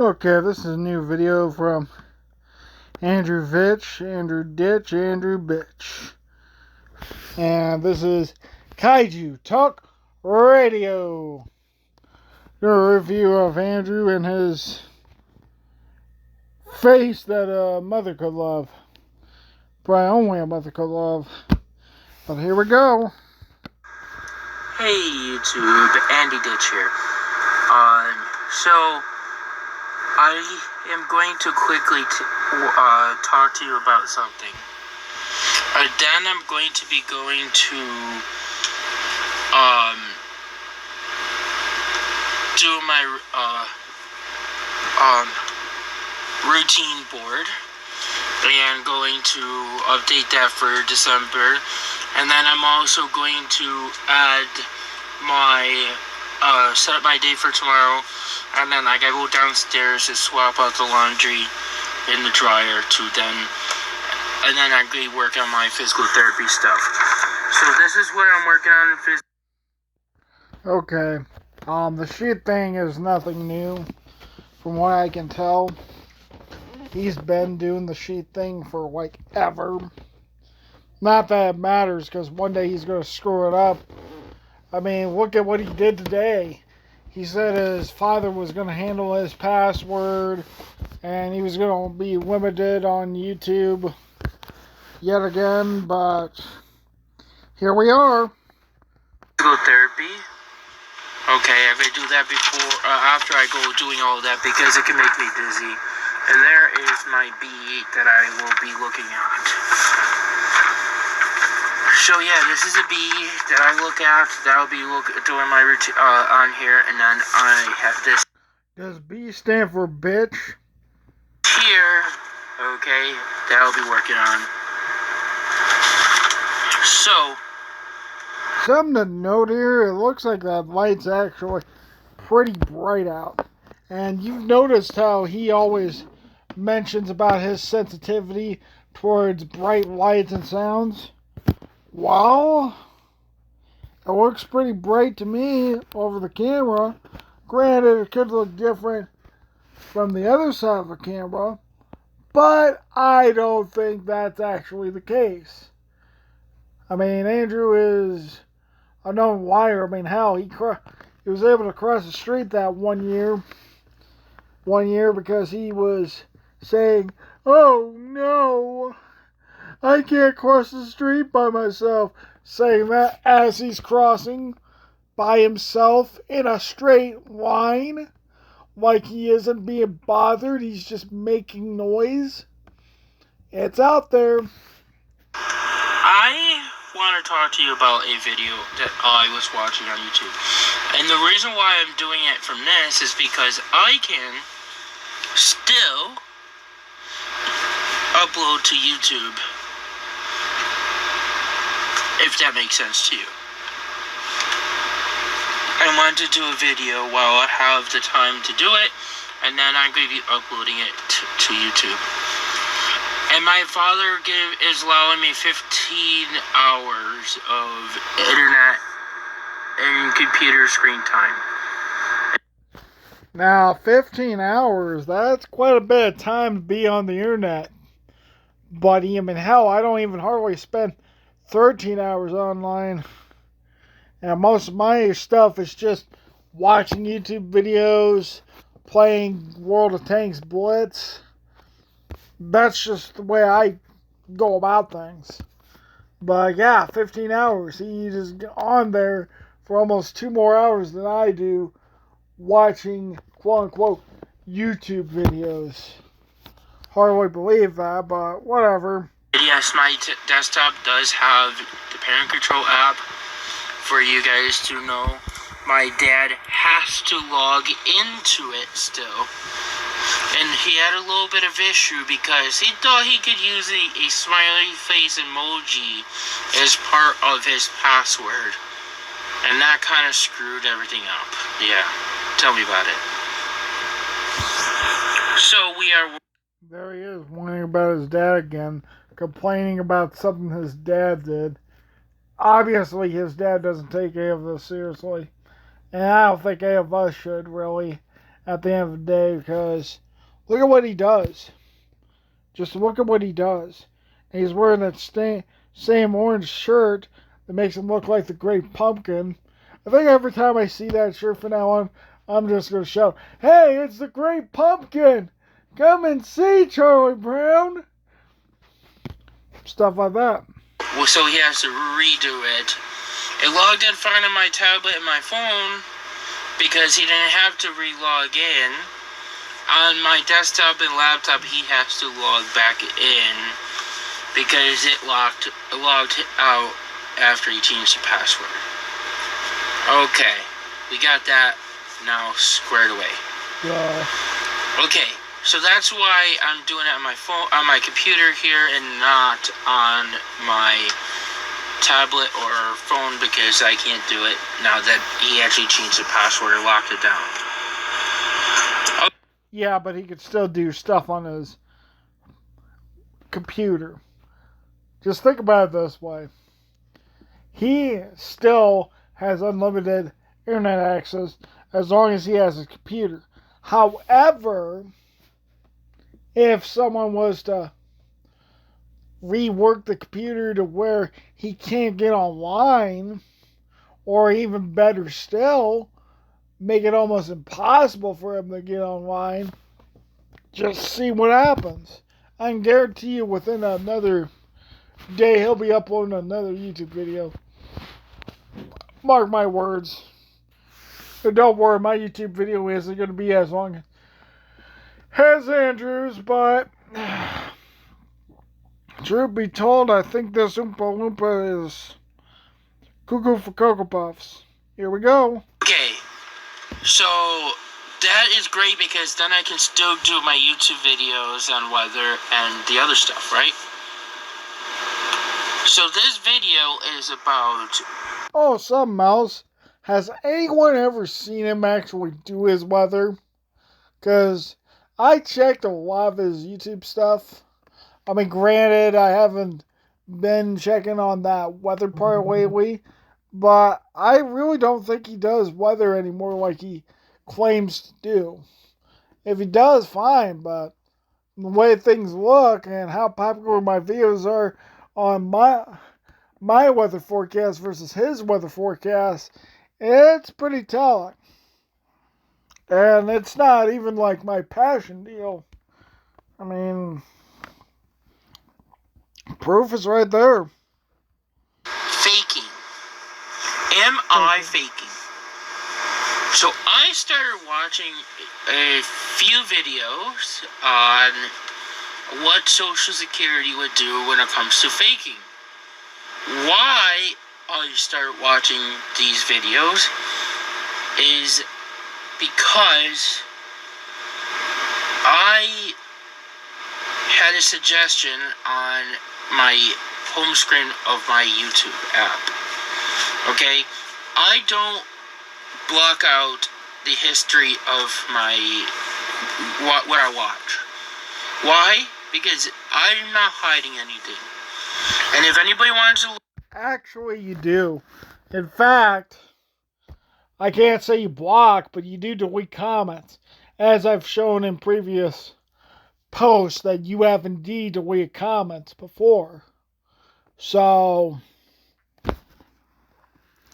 Okay, this is a new video from Andrew Vitch, Andrew Ditch, Andrew Bitch. And this is Kaiju Talk Radio. A review of Andrew and his face that a mother could love. Probably only a mother could love. But here we go. Hey YouTube, Andy Ditch here. So I am going to quickly talk to you about something. Then I'm going to be going to do my routine board and going to update that for December. And then I'm also going to add my set up my day for tomorrow, and then I gotta go downstairs to swap out the laundry in the dryer and then I'm going to work on my physical therapy stuff. So this is what I'm working on in Okay. The sheet thing is nothing new, from what I can tell. He's been doing the sheet thing for like ever. Not that it matters, because one day he's going to screw it up. I mean, look at what he did today. He said his father was going to handle his password, and he was going to be limited on YouTube yet again, but here we are. Physical therapy. Okay, I'm going to do that after I go doing all of that, because it can make me dizzy. And there is my B8 that I will be looking at. So yeah, this is a B that I look at. That'll be doing my routine on here, and then I have this. Does B stand for bitch? Here, okay, that'll be working on. So, something to note here, it looks like that light's actually pretty bright out. And you've noticed how he always mentions about his sensitivity towards bright lights and sounds. Well, it looks pretty bright to me over the camera. Granted, it could look different from the other side of the camera, but I don't think that's actually the case. I mean, Andrew is a known liar. I mean, hell, he was able to cross the street that one year because he was saying, "Oh no, I can't cross the street by myself," saying that as he's crossing by himself in a straight line, like he isn't being bothered, he's just making noise. It's out there. I want to talk to you about a video that I was watching on YouTube. And the reason why I'm doing it from this is because I can still upload to YouTube, if that makes sense to you. I want to do a video while I have the time to do it, and then I'm going to be uploading it to YouTube. And my father is allowing me 15 hours of internet and computer screen time. Now, 15 hours, that's quite a bit of time to be on the internet. Buddy, I mean, hell, I don't even hardly spend 13 hours online. And most of my stuff is just watching YouTube videos, playing World of Tanks Blitz. That's just the way I go about things. But yeah, 15 hours. He's just on there for almost 2 more hours than I do watching quote-unquote YouTube videos. Hardly believe that, but whatever. Yes, my desktop does have the parent control app. For you guys to know, my dad has to log into it still. And he had a little bit of issue because he thought he could use a smiley face emoji as part of his password. And that kind of screwed everything up. Yeah, tell me about it. So we are... There he is, whining about his dad again, complaining about something his dad did. Obviously, his dad doesn't take any of this seriously. And I don't think any of us should, really. at the end of the day, because look at what he does. Just look at what he does. And he's wearing that same orange shirt that makes him look like the Great Pumpkin. I think every time I see that shirt from now on, I'm just going to shout, "Hey, it's the Great Pumpkin! Come and see Charlie Brown!" Stuff like that. Well, so he has to redo it. It logged in fine on my tablet and my phone because he didn't have to re-log in. On my desktop and laptop, he has to log back in because it logged out after he changed the password. Okay, we got that now squared away. Okay, so that's why I'm doing it on my phone, on my computer here, and not on my tablet or phone, because I can't do it now that he actually changed the password or locked it down. Okay. Yeah, but he could still do stuff on his computer. Just think about it this way. He still has unlimited internet access as long as he has a computer. However, if someone was to rework the computer to where he can't get online, or even better still, make it almost impossible for him to get online, just see what happens. I can guarantee you within another day he'll be uploading another YouTube video. Mark my words. But don't worry, my YouTube video isn't going to be as long as Andrew's, but truth be told, I think this Oompa Loompa is cuckoo for Cocoa Puffs. Here we go. Okay, so that is great because then I can still do my YouTube videos on weather and the other stuff, right? So this video is about... Oh, something else. Has anyone ever seen him actually do his weather? Because I checked a lot of his YouTube stuff. I mean, granted, I haven't been checking on that weather part lately, but I really don't think he does weather anymore like he claims to do. If he does, fine, but the way things look and how popular my videos are on my weather forecast versus his weather forecast, it's pretty telling. And it's not even like my passion deal. I mean, proof is right there. Faking. Am I faking? So I started watching a few videos on what Social Security would do when it comes to faking. Why I started watching these videos is because I had a suggestion on my home screen of my YouTube app. Okay? I don't block out the history of my what I watch. Why? Because I'm not hiding anything. And if anybody wants to... Actually, you do. In fact, I can't say you block, but you do delete comments. As I've shown in previous posts that you have indeed deleted comments before. So,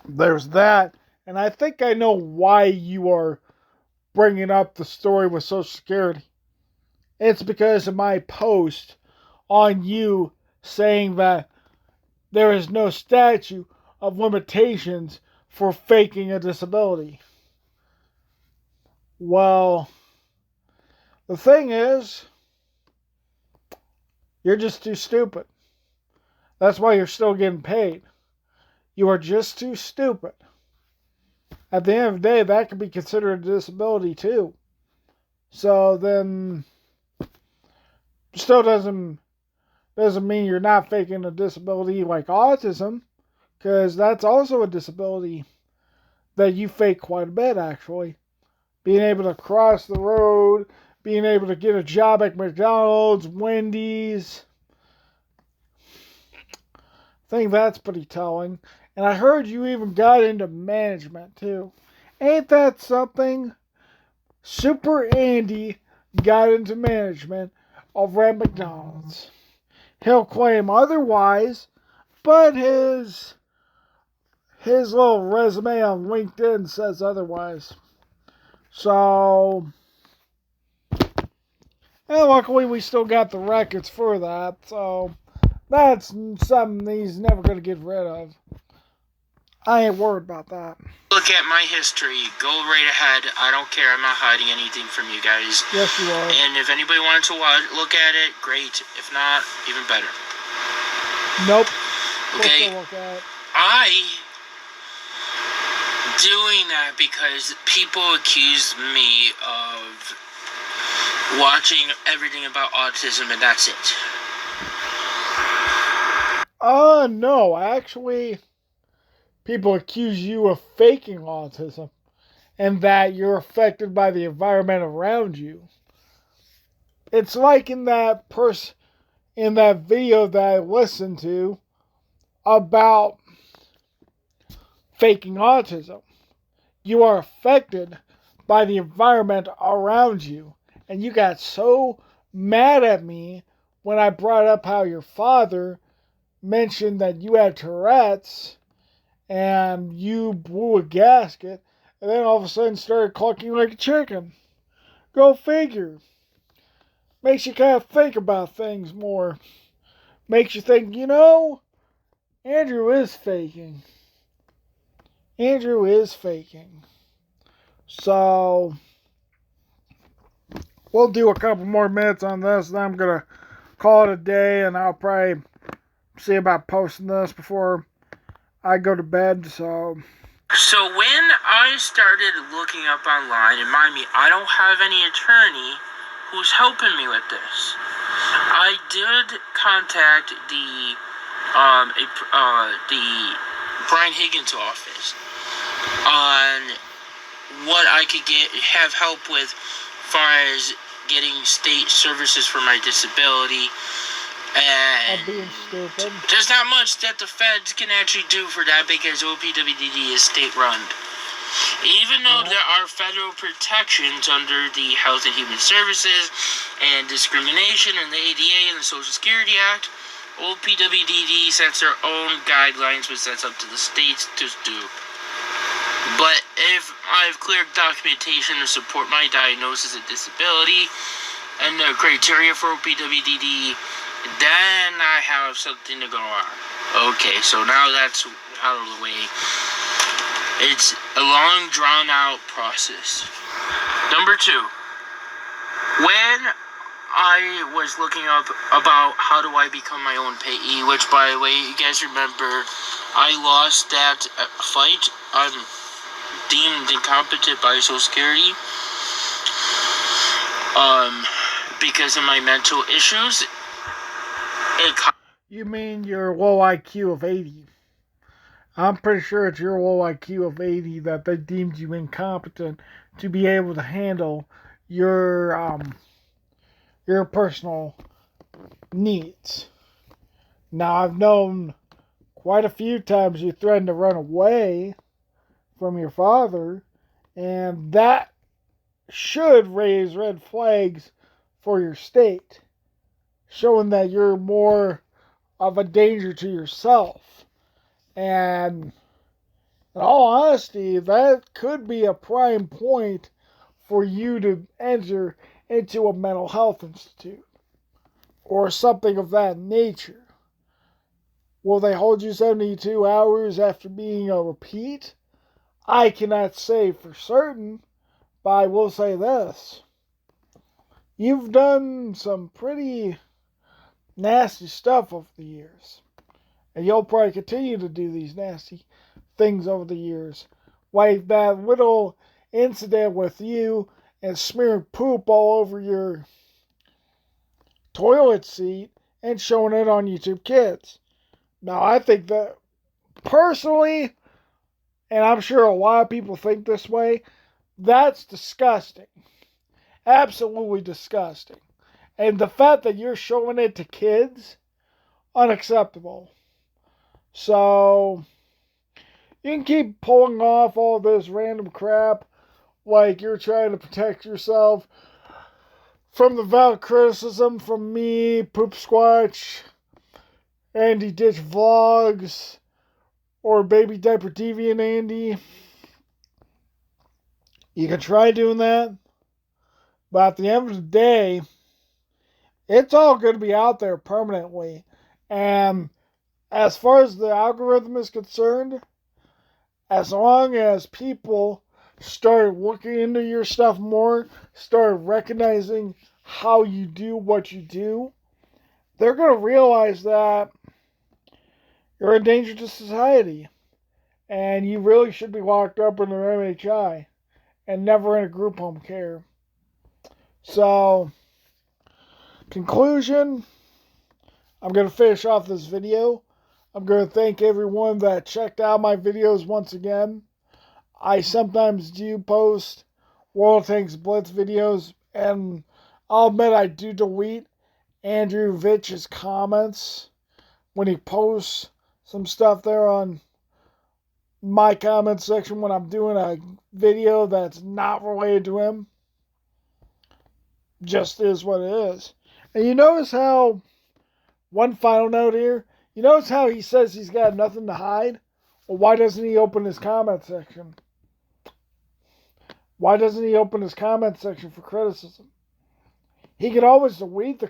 there's that. And I think I know why you are bringing up the story with Social Security. It's because of my post on you saying that there is no statute of limitations for faking a disability. Well, the thing is, you're just too stupid. That's why you're still getting paid. You are just too stupid. At the end of the day, that can be considered a disability too. So then, still doesn't mean you're not faking a disability like autism, because that's also a disability that you fake quite a bit, actually. Being able to cross the road, being able to get a job at McDonald's, Wendy's. I think that's pretty telling. And I heard you even got into management, too. Ain't that something? Super Andy got into management over at McDonald's. He'll claim otherwise, but his little resume on LinkedIn says otherwise. So, and luckily we still got the records for that, so that's something he's never going to get rid of. I ain't worried about that. Look at my history. Go right ahead. I don't care. I'm not hiding anything from you guys. Yes, you are. And if anybody wanted to look at it, great. If not, even better. Nope. Okay. Look at it. I doing that because people accuse me of watching everything about autism and that's it. No, actually, people accuse you of faking autism and that you're affected by the environment around you. It's like in that video that I listened to about faking autism. You are affected by the environment around you. And you got so mad at me when I brought up how your father mentioned that you had Tourette's and you blew a gasket and then all of a sudden started clucking like a chicken. Go figure. Makes you kind of think about things more. Makes you think, Andrew is faking. Andrew is faking. So, we'll do a couple more minutes on this, then I'm going to call it a day, and I'll probably see about posting this before I go to bed, So when I started looking up online, and mind me, I don't have any attorney who's helping me with this. I did contact the Brian Higgins office on what I could have help with far as getting state services for my disability. And being stupid. There's not much that the feds can actually do for that because OPWDD is state run. Even though there are federal protections under the Health and Human Services and Discrimination and the ADA and the Social Security Act, OPWDD sets their own guidelines which sets up to the states to do. But if I have clear documentation to support my diagnosis of disability and the criteria for OPWDD, then I have something to go on. Okay, so now that's out of the way. It's a long, drawn-out process. Number 2. When I was looking up about how do I become my own payee, which, by the way, you guys remember, I lost that fight. I'm deemed incompetent by Social Security because of my mental issues. You mean your low IQ of 80? I'm pretty sure it's your low IQ of 80 that they deemed you incompetent to be able to handle your personal needs. Now, I've known quite a few times you threatened to run away from your father, and that should raise red flags for your state, showing that you're more of a danger to yourself. And in all honesty, that could be a prime point for you to enter into a mental health institute or something of that nature. Will they hold you 72 hours after being a repeat? I cannot say for certain, but I will say this. You've done some pretty nasty stuff over the years. And you'll probably continue to do these nasty things over the years. Like that little incident with you and smearing poop all over your toilet seat and showing it on YouTube Kids. Now, I think that personally, and I'm sure a lot of people think this way, that's disgusting. Absolutely disgusting. And the fact that you're showing it to kids, unacceptable. So, you can keep pulling off all this random crap like you're trying to protect yourself from the valid criticism from me, Poop Squatch, Andy Ditch Vlogs, or Baby Diaper Deviant Andy. You can try doing that, but at the end of the day, it's all going to be out there permanently. And as far as the algorithm is concerned, as long as people start looking into your stuff more, start recognizing how you do what you do, they're going to realize that you're a danger to society. And you really should be locked up in an MHI and never in a group home care. So, conclusion, I'm going to finish off this video. I'm going to thank everyone that checked out my videos once again. I sometimes do post World Tanks Blitz videos, and I'll admit I do delete Andrew Vitch's comments when he posts some stuff there on my comment section when I'm doing a video that's not related to him. Just is what it is. And you notice how, one final note here, you notice how he says he's got nothing to hide? Well, why doesn't he open his comment section? Why doesn't he open his comment section for criticism? He could always delete the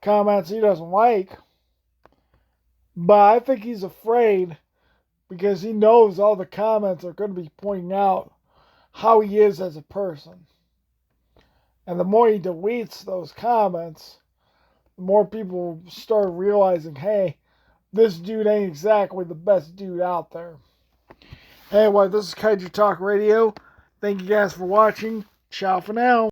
comments he doesn't like. But I think he's afraid because he knows all the comments are going to be pointing out how he is as a person. And the more he deletes those comments, the more people start realizing, hey, this dude ain't exactly the best dude out there. Anyway, this is Kaiju Talk Radio. Thank you guys for watching. Ciao for now.